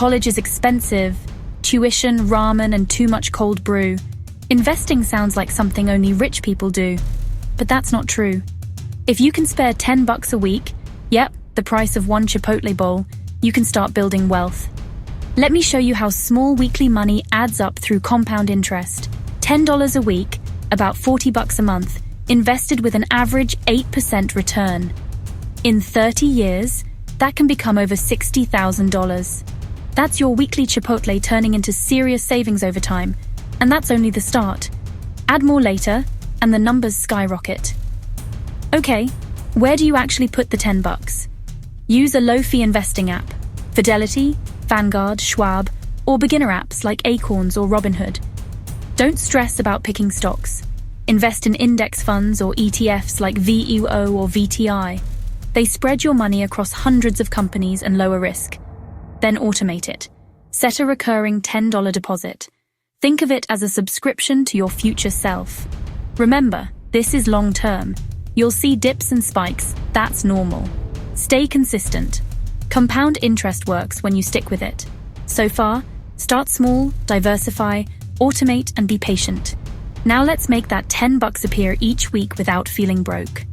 College is expensive, tuition, ramen, and too much cold brew. Investing sounds like something only rich people do, but that's not true. If you can spare $10 a week, yep, the price of one Chipotle bowl, you can start building wealth. Let me show you how small weekly money adds up through compound interest. $10 a week, about $40 a month, invested with an average 8% return. In 30 years, that can become over $60,000. That's your weekly Chipotle turning into serious savings over time, and that's only the start. Add more later, and the numbers skyrocket. Okay, where do you actually put the $10? Use a low-fee investing app. Fidelity, Vanguard, Schwab, or beginner apps like Acorns or Robinhood. Don't stress about picking stocks. Invest in index funds or ETFs like VUO or VTI. They spread your money across hundreds of companies and lower risk. Then automate it. Set a recurring $10 deposit. Think of it as a subscription to your future self. Remember, this is long-term. You'll see dips and spikes, that's normal. Stay consistent. Compound interest works when you stick with it. So far, start small, diversify, automate, and be patient. Now let's make that $10 appear each week without feeling broke.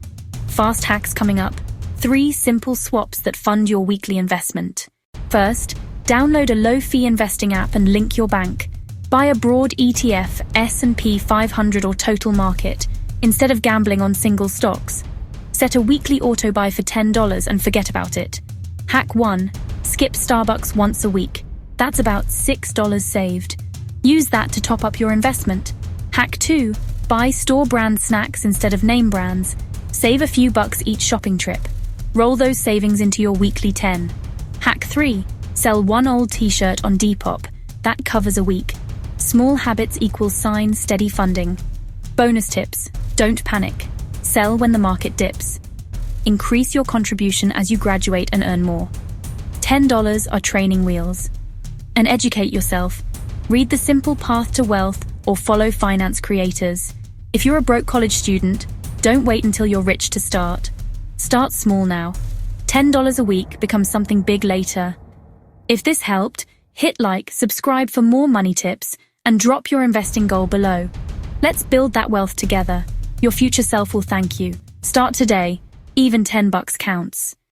Fast hacks coming up. 3 simple swaps that fund your weekly investment. First, download a low-fee investing app and link your bank. Buy a broad ETF, S&P 500 or total market, instead of gambling on single stocks. Set a weekly auto-buy for $10 and forget about it. Hack 1. Skip Starbucks once a week. That's about $6 saved. Use that to top up your investment. Hack 2. Buy store brand snacks instead of name brands. Save a few bucks each shopping trip. Roll those savings into your weekly 10. Hack 3. Sell one old t-shirt on Depop. That covers a week. Small habits equals steady funding. Bonus tips. Don't panic. Sell when the market dips. Increase your contribution as you graduate and earn more. $10 are training wheels. And educate yourself. Read The Simple Path to Wealth or follow finance creators. If you're a broke college student, don't wait until you're rich to start. Start small now. $10 a week becomes something big later. If this helped, hit like, subscribe for more money tips, and drop your investing goal below. Let's build that wealth together. Your future self will thank you. Start today. Even $10 counts.